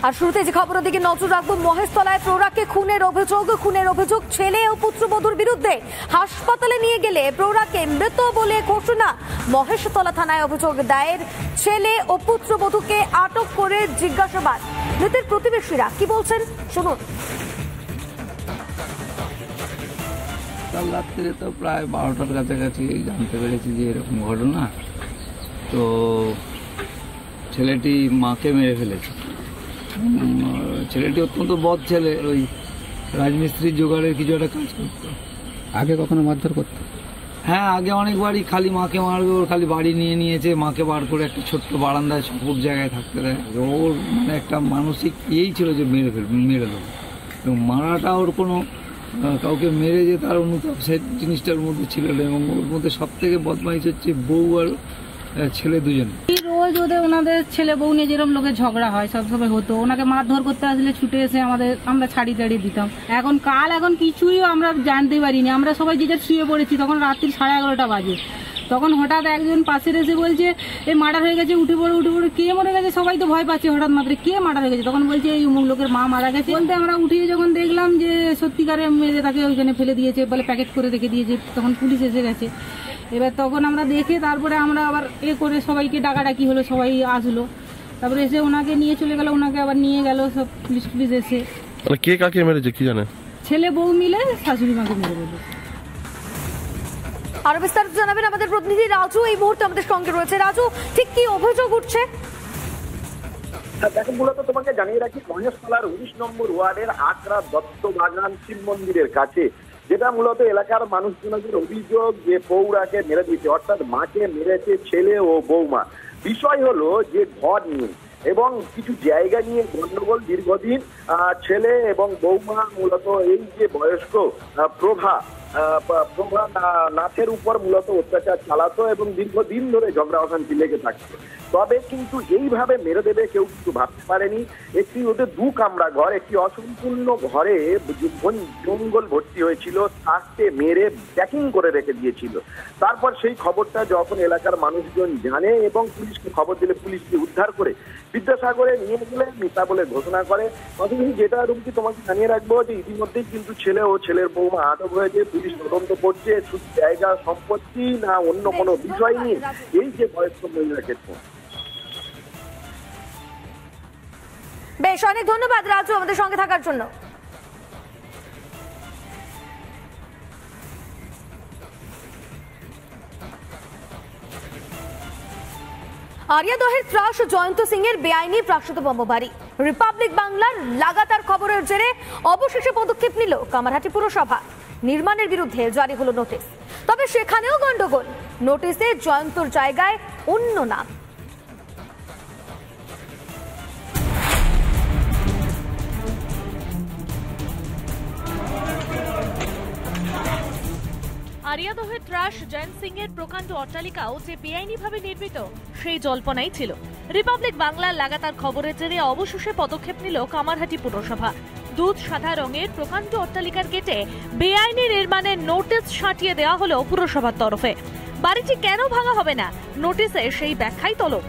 আর শুরুতে যে খবরের দিকে নজর রাখবো, মহেশতলায় প্রৌঢ়াকে খুনের অভিযোগ ছেলে ও পুত্রবধূর বিরুদ্ধে। হাসপাতালে নিয়ে গেলে প্রৌঢ়াকে মৃত বলে ঘোষণা। মহেশতলা থানায় অভিযোগ দায়ের। ছেলে ও পুত্রবধূকে আটক করে জিজ্ঞাসাবাদ। মৃতের প্রতিবেশীরা কি বলছেন শুনুন। কাল রাত্রে তো প্রায় 12টার কাছাকাছি জানতে পেরেছি যে এরকম ঘটনা। তো ছেলেটি মাকে মেরে ফেলেছে। ছেলেটি অত্যন্ত বদ ছেলে, ওই রাজমিস্ত্রির জোগাড়ের কিছু একটা কাজ করতো। আগে কখনো মারধর করতো? হ্যাঁ, আগে অনেকবারই খালি মাকে মারবে, ওর খালি বাড়ি নিয়ে নিয়েছে, মাকে বার করে একটা ছোট্ট বারান্দায় সবুজ জায়গায় থাকতে দেয়। ওর মানে একটা মানসিক ইয়েই ছিল যে মেরে দেবো, এবং মারাটা ওর কোনো কাউকে মেরে যে তার অনুতাপ সেই জিনিসটার মধ্যে ছিল না। এবং ওর মধ্যে সব থেকে বদমাইশ হচ্ছে বউ আর ছেলে দুজন। রোজ ওনাদের ছেলে বউ নিয়ে যেরকম লোকের ঝগড়া হয় সবসময় হতো। ওনাকে মারধর করতে আসলে ছুটে এসে আমরা ছাড়িয়ে দিতাম। এখন কিছুই আমরা জানতে পারিনি। আমরা সবাই যে যার শুয়ে পড়েছি, তখন রাত্রি 11:30 বাজে। তখন হঠাৎ একজন পাশের এসে বলছে এই মার্ডার হয়ে গেছে, উঠে পড়ে কে মরে গেছে। সবাই তো ভয় পাচ্ছে, হঠাৎ মাত্র কে মার্ডার হয়ে গেছে। তখন বলছে এই অমুক লোকের মা মারা গেছে। বলতে আমরা উঠিয়ে যখন দেখলাম যে সত্যিকারে মেরে তাকে ওইখানে ফেলে দিয়েছে, বলে প্যাকেট করে রেখে দিয়েছে। তখন পুলিশ এসে গেছে। এবার তখন আমরা দেখে তারপরে আমরা আবার করে সবাইকে ডাকাডাকি হলো, সবাই আসলো। তারপরে এসে ওনাকে নিয়ে চলে গেল, ওনাকে আবার নিয়ে গেল সব পুলিশ এসে। কে কাকে মেরেছে কি জানে? ছেলে বউ মিলে শাশুড়ি মাকে মেরে দিল। আরো বিস্তারিত জানাবেন আমাদের প্রতিনিধি রাজু এই মুহূর্তে আমাদের সঙ্গে রয়েছে। রাজু, ঠিক কি অভিযোগ উঠছে? দেখো, মূলত তোমাকে জানিয়ে রাখি, মহেশতলার 19 নম্বর ওয়ার্ডের আকরা দত্তবাগান শিব মন্দিরের কাছে, যেটা মূলত এলাকার মানুষজনের অভিযোগ যে প্রৌঢ়াকে মেরে দিয়েছে, অর্থাৎ মাকে মেরেছে ছেলে ও বৌমা। বিষয় হলো যে ঘর নিয়ে এবং কিছু জায়গা নিয়ে গন্ডগোল দীর্ঘদিন। ছেলে এবং বৌমা মূলত এই যে বয়স্ক প্রভা নাথের উপর মূলত অত্যাচার চালাতো এবং দীর্ঘদিন ধরে ঝগড়া অশান্তি লেগে থাকতো। তবে কিন্তু এইভাবে মেরে দেবে কেউ কিন্তু ভাবতে পারেনি। একটি ওদের 2 কামরা ঘর, একটি অসম্পূর্ণ ঘরে জঙ্গল ভর্তি হয়েছিল, তাকে মেরে প্যাকিং করে রেখে দিয়েছিল। তারপর সেই খবরটা যখন এলাকার মানুষজন জানে এবং পুলিশকে খবর দিলে, পুলিশকে উদ্ধার করে বিদ্যাসাগরে নিয়ে গেলে মৃতা বলে ঘোষণা করে। অথচ যেটা রুমকি তোমাকে জানিয়ে রাখবো যে ইতিমধ্যেই কিন্তু ছেলে ও ছেলের বৌমা আটক হয়েছে। পুলিশ তদন্ত করছে শুধু জায়গা সম্পত্তি না অন্য কোনো বিষয় নিয়ে এই যে বয়স্ক মহিলার ক্ষেত্রে। বেশ, অনেক ধন্যবাদ রাজু আমাদের সঙ্গে থাকার জন্য। আরিয়াদহের ত্রাস জয়ন্ত সিং এর বেআইনি প্রাশ্রিত বোমাবাড়ি। রিপাবলিক বাংলার লাগাতার খবরের জেরে অবশেষে পদক্ষেপ নিল কামারহাটি পুরসভা। নির্মাণের বিরুদ্ধে জারি হলো নোটিশ। তবে সেখানেও গন্ডগোল। নোটিশে জয়ন্তর জায়গায় অন্য নাম। আরিয়াদহের ত্রাস জয়ন্ত সিং এর প্রকাণ্ড অট্টালিকাও যে বেআইনিভাবে নির্মিত সেই জল্পনাই ছিল। রিপাবলিক বাংলার লাগাতার খবরের জেরে অবশেষে পদক্ষেপ নিল কামারহাটি পুরসভা। দুধ সাদা রঙের প্রকাণ্ড অট্টালিকার গেটে বেআইনি নির্মাণের নোটিশ সাঁটিয়ে দেওয়া হলো পুরসভার তরফে। বাড়িটি কেন ভাঙা হবে না, নোটিশে সেই ব্যাখ্যাই তলব।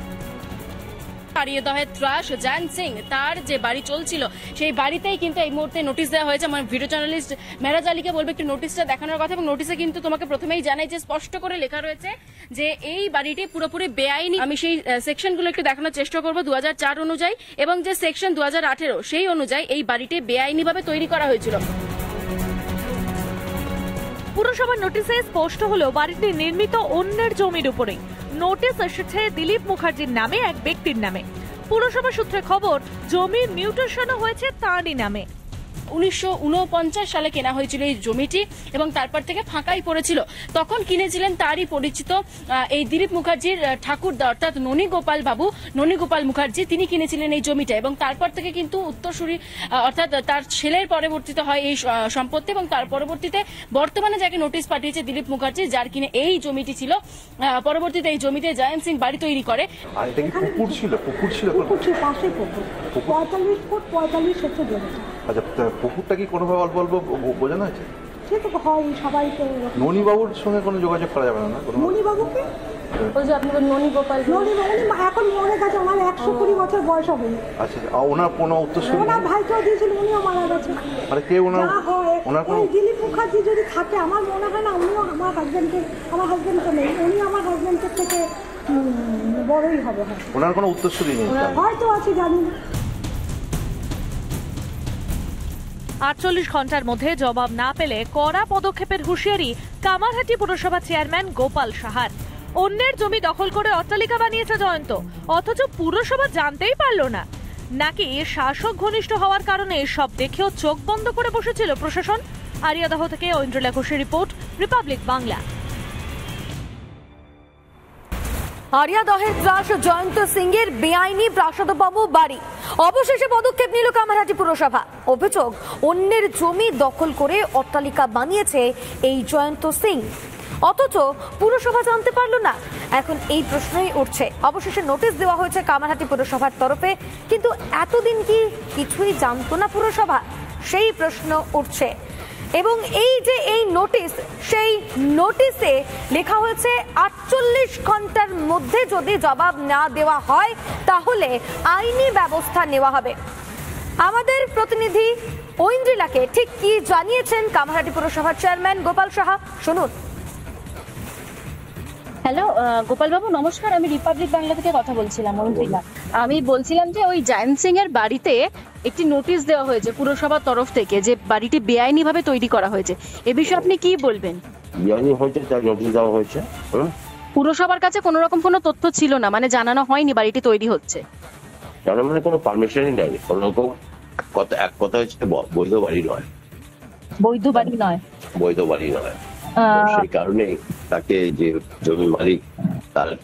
আরিয়াদহের ত্রাস জয়ন্ত সিং তার যে বাড়ি চলছিল সেই বাড়িতেই কিন্তু এই মুহূর্তে নোটিশ দেওয়া হয়েছে। মানে ভিডিও জার্নালিস্ট মেহরাজ আলীকে বলবে একটু নোটিশটা দেখানোর কথা। এবং নোটিশে কিন্তু তোমাকে প্রথমেই জানাই যে স্পষ্ট করে লেখা রয়েছে যে এই বাড়িটি পুরোপুরি বেআইনি। আমি সেই সেকশনগুলো একটু দেখানোর চেষ্টা করবো। 2004 অনুযায়ী এবং যে সেকশন 2018 সেই অনুযায়ী এই বাড়িটি বেআইনিভাবে তৈরি করা হয়েছিল। পুরসভার নোটিশে স্পষ্ট হলো বাড়িটি নির্মিত অন্যের জমির উপরেই। নোটিশ এসেছে দিলীপ মুখার্জির নামে, এক ব্যক্তির নামে। পুরসভা সূত্রে খবর, জমির মিউটেশনও হয়েছে তাঁরই নামে। 1949 সালে কেনা হয়েছিল এই জমিটি এবং তারপর থেকে ফাঁকাই পড়েছিল। তখন কিনেছিলেন তারই পরিচিত এই দিলীপ মুখার্জির ঠাকুরদা, অর্থাৎ ননীগোপাল মুখার্জি। তিনি কিনেছিলেন এই জমিটা এবং তারপর থেকে কিন্তু উত্তরসূরি অর্থাৎ তার ছেলের পরবর্তীতে হয় এই সম্পত্তি। এবং তার পরবর্তীতে বর্তমানে যাকে নোটিশ পাঠিয়েছে দিলীপ মুখার্জি, যার কিনে এই জমিটি ছিল, পরবর্তীতে এই জমিতে জয়ন্ত সিং বাড়ি তৈরি করে। পুকুর ছিল পাশে পুকুর 45 ফুট 45 হচ্ছে জমি। আচ্ছা, পুকুরটা কি কোনোভাবে অল্প অল্প বোঝানো হয়েছে? সে তো হয়, সবাই তো। ননীবাবুর সঙ্গে কোনো যোগাযোগ করা যাবে না? ননীবাবুকে বলছি, আপনি ননীগোপাল এখন মরে গেছে। আমার 120 বছর বয়স হবে। আচ্ছা, ওনার কোনো উত্তরসূরি ওনার ভাইকেও দিয়েছিল, উনিও মারা গেছে। মানে কে ওনার কোনো দিলীপ মুখার্জি যদি থাকে আমার মনে হয় না উনিও আমার হাজবেন্ডকে নেই, উনি আমার হাজবেন্ডের থেকে বড়ই হবে। ওনার কোনো উত্তরসূরি নেই, হয়তো আছে, জানি না। 48 ঘন্টার মধ্যে জবাব না পেলে কড়া পদক্ষেপের হুঁশিয়ারি কামারহাটি পুরসভা চেয়ারম্যান গোপাল সাহার। অন্যের জমি দখল করে অট্টালিকা বানিয়েছে জয়ন্ত, অথচ পুরসভা জানতেই পারল না। নাকি শাসক ঘনিষ্ঠ হওয়ার কারণে সব দেখেও চোখ বন্ধ করে বসেছিল প্রশাসন? আরিয়াদহ থেকে ঐন্দ্রলা ঘোষের রিপোর্ট, রিপাবলিক বাংলা। আরিয়াদহের ত্রাস জয়ন্ত সিং এর বেআইনি প্রাসাদবাবু বাড়ি, অবশেষে পদক্ষেপ নিল কামারহাটি পুরসভা। অভিযোগ, অন্যের জমি দখল করে অট্টালিকা বানিয়েছে এই জয়ন্ত সিং, অথচ পুরসভা জানতে পারলো না। এখন এই প্রশ্নই উঠছে। অবশেষে নোটিশ দেওয়া হয়েছে কামারহাটি পুরসভার তরফে, কিন্তু এতদিন কি কিছুই জানতো না পুরসভা? সেই প্রশ্ন উঠছে। এবং এই যে এই নোটিশ, সেই নোটিশে লেখা হয়েছে 48 ঘন্টার মধ্যে যদি জবাব না দেওয়া হয় তাহলে আইনি ব্যবস্থা নেওয়া হবে। আমাদের প্রতিনিধি ঐন্দ্রিলাকে ঠিক কি জানিয়েছেন কামারহাটি পুরসভার চেয়ারম্যান গোপাল সাহা, শুনুন। হ্যালো গোপাল বাবু, নমস্কার। আমি রিপাবলিক বাংলা থেকে কথা বলছিলাম, ঐন্দ্রিলা। আমি বলছিলাম যে ওই জয়ন্ত সিং এর বাড়িতে একটি নোটিশ দেওয়া হয়েছে পুরসভার তরফ থেকে যে বাড়িটি বেআইনি ভাবে তৈরি করা হয়েছে। এ বিষয়ে আপনি কি বলবেন? বেআইনি হয়েছে, তার নোটিশ দেওয়া হয়েছে। পুরসভার কাছে কোনো রকম কোনো তথ্য ছিল না, মানে জানানো হয়নি বাড়িটি তৈরি হচ্ছে? তার মানে কোনো পারমিশনই নেই, কোনো রকম। এক কথা হচ্ছে বৈধ বাড়ি নয়। বৈধ বাড়ি নয়? বৈধ বাড়ি নয়। সেই কারণে তাকে যে জমি মালিক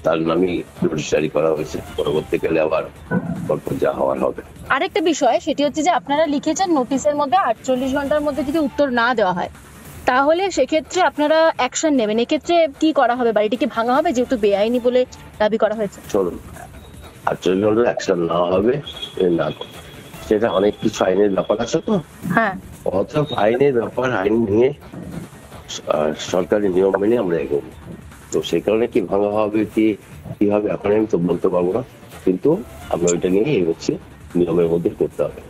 তার নামে নোটিশ জারি করা হয়েছে। পরবর্তীকালে আবার যা হওয়ার হবে। আরেকটা বিষয়, সেটি হচ্ছে যে আপনারা লিখেছেন নোটিশের মধ্যে 48 ঘন্টার মধ্যে যদি উত্তর না দেওয়া হয় তাহলে সেক্ষেত্রে আপনারা অ্যাকশন নেবেন। এক্ষেত্রে কি করা হবে? বাড়িটিকে ভাঙা হবে যেহেতু বেআইনি বলে দাবি করা হয়েছে? চলুন, 48 ঘন্টা অ্যাকশন না হবে না, সেটা অনেক কিছু আইনের ব্যাপার আছে। তো হ্যাঁ, অত আইনের ব্যাপার, আইন নিয়ে সরকারি নিয়ম মেনে আমরা এগোবো। তো সেই কারণে কি ভাঙা হবে কি হবে এখন আমি তো বলতে পারবো না, কিন্তু আমরা ওইটা নিয়ে এগোচ্ছি, নিয়মের মধ্যে করতে হবে।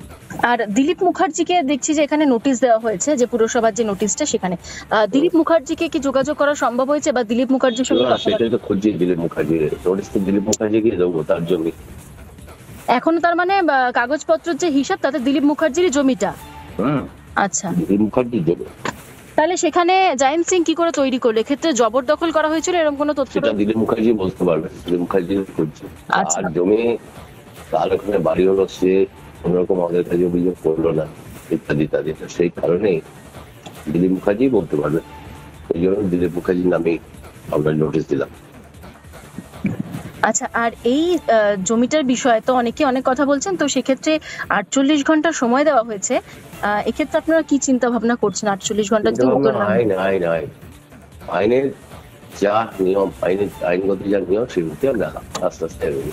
আর দিলীপ মুখার্জিকে দেখছি যে এখানে নোটিশ দেওয়া হয়েছে, যে পুরসভার যে নোটিশটা, সেখানে দিলীপ মুখার্জিকে কি যোগাযোগ করা সম্ভব হয়েছে বা দিলীপ মুখার্জির সঙ্গে? সেটাই তো খুঁজছি, দিলীপ মুখার্জি নোটিশ তো দিলীপ মুখার্জিকে দেবো, তার জমি এখনো তার মানে কাগজপত্রের যে হিসাব তাতে দিলীপ মুখার্জির জমিটা। আচ্ছা, দিলীপ মুখার্জির জমি। তাহলে সেখানে জয়ন্ত সিং কি করে তৈরি করলো? এক্ষেত্রে জবরদখল করা হয়েছিল এরকম কোনো তথ্য? সেটা দিলীপ মুখার্জি বলতে পারবে, দিলীপ মুখার্জি খুঁজছে। আর জমি তার ওখানে বাড়ি হলো, সে কোনোরকম আমাদের কাছে অভিযোগ করলো না, ইত্যাদি ইত্যাদি। সেই কারণেই দিলীপ মুখার্জি বলতে পারবে, এই জন্য দিলীপ মুখার্জির নামে আমরা নোটিশ দিলাম। আচ্ছা, আর এই জমিটার বিষয়ে তো অনেকে অনেক কথা বলছেন, তো সেক্ষেত্রে 48 ঘন্টা সময় দেওয়া হয়েছে। এক্ষেত্রে আপনারা কি চিন্তা ভাবনা করছেন? 48 ঘন্টা আইনের যা নিয়ম, আইনগত যা নিয়ম, সেগুলোতে আমরা আস্তে আস্তে এগোবো।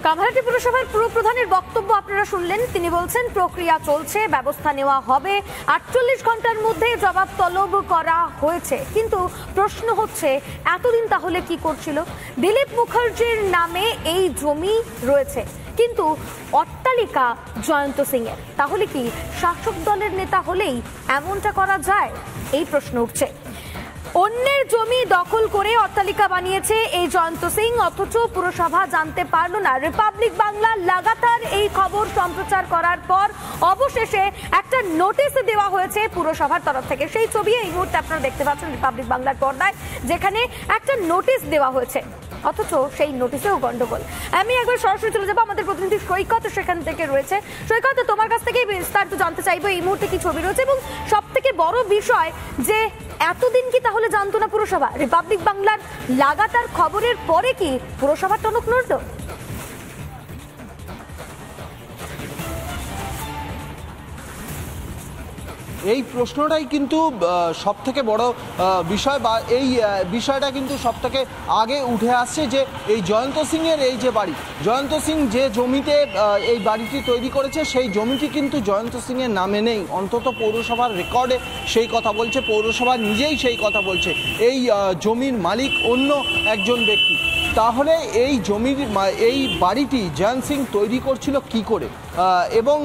কামারহাটি পুরসভার পুরপ্রধানের বক্তব্য আপনারা শুনলেন। তিনি বলছেন প্রক্রিয়া চলছে, ব্যবস্থা নেওয়া হবে, 48 ঘন্টার মধ্যে জবাব তলব করা হয়েছে। কিন্তু প্রশ্ন হচ্ছে, এতদিন তাহলে কি করছিল? দিলীপ মুখার্জির নামে এই জমি রয়েছে, কিন্তু অট্টালিকা জয়ন্ত সিং এর। তাহলে কি শাসক দলের নেতা হলেই এমনটা করা যায়? এই প্রশ্ন উঠছে। অন্যের জমি দখল করে অট্টালিকা বানিয়েছে এই জয়ন্ত সিং, অথচ পুরসভা জানতে পারল না। রিপাবলিক বাংলা লাগাতার এই খবর সম্প্রচার করার পর অবশেষে একটা নোটিশ দেওয়া হয়েছে পুরসভার তরফ থেকে। সেই ছবি এই মুহূর্তে আপনারা দেখতে পাচ্ছেন রিপাবলিক বাংলার পর্দায়, যেখানে একটা নোটিশ দেওয়া হয়েছে, অথচ সেই নোটিশেও গন্ডগোল। আমি একবার সরাসরি চলে যাবো, আমাদের প্রতিনিধি সৈকত সেখান থেকে রয়েছে। সৈকত, তোমার কাছ থেকে বিস্তারিত জানতে চাইবো এই মুহূর্তে কি ছবি রয়েছে, এবং সব থেকে বড় বিষয় যে এতদিন কি তাহলে জানতো না পুরসভা? রিপাবলিক বাংলার লাগাতার খবরের পরে কি পুরসভার টনক নড়ল? এই প্রশ্নটাই কিন্তু সব থেকে বড় বিষয়, বা এই বিষয়টা কিন্তু সব থেকে আগে উঠে আসছে যে এই জয়ন্ত সিংয়ের এই যে বাড়ি, জয়ন্ত সিং যে জমিতে এই বাড়িটি তৈরি করেছে সেই জমিটি কিন্তু জয়ন্ত সিংয়ের নামে নেই। অন্তত পৌরসভার রেকর্ডে সেই কথা বলছে, পৌরসভা নিজেই সেই কথা বলছে, এই জমির মালিক অন্য একজন ব্যক্তি। তাহলে এই জমির এই বাড়িটি জয়ন্ত সিং তৈরি করছিল কি করে, এবং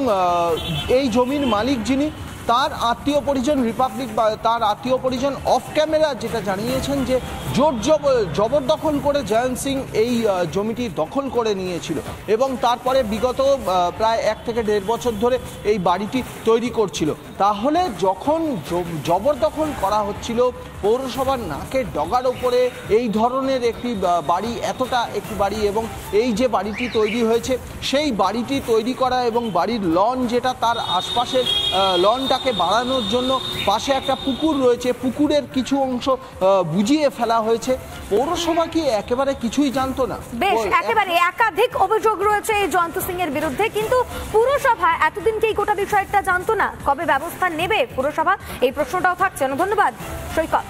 এই জমির মালিক যিনি তার আত্মীয় পরিজন রিপাবলিক বা তার আত্মীয় পরিজন অফ ক্যামেরা যেটা জানিয়েছেন যে জোর জবরদখল করে জয়ন্ত সিং এই জমিটি দখল করে নিয়েছিল এবং তারপরে বিগত প্রায় 1 থেকে 1.5 বছর ধরে এই বাড়িটি তৈরি করছিল। তাহলে যখন জবরদখল করা হচ্ছিল পৌরসভার নাকের ডগার ওপরে এই ধরনের একটি বাড়ি, এতটা একটি বাড়ি, এবং এই যে বাড়িটি তৈরি হয়েছে সেই বাড়িটি তৈরি করা এবং বাড়ির লন যেটা তার আশপাশের লনটাকে বাড়ানোর জন্য পাশে একটা পুকুর রয়েছে, পুকুরের কিছু অংশ বুঝিয়ে ফেলা হয়েছে। পৌরসভা কি একেবারে কিছুই জানতো না? বেশ, একেবারে একাধিক অভিযোগ রয়েছে এই জয়ন্ত সিং এর বিরুদ্ধে, কিন্তু পুরসভা এতদিন কি গোটা বিষয়টা জানতো না? কবে ব্যবস্থা নেবে পুরসভা, এই প্রশ্নটাও থাকছে। ধন্যবাদ সৈকত।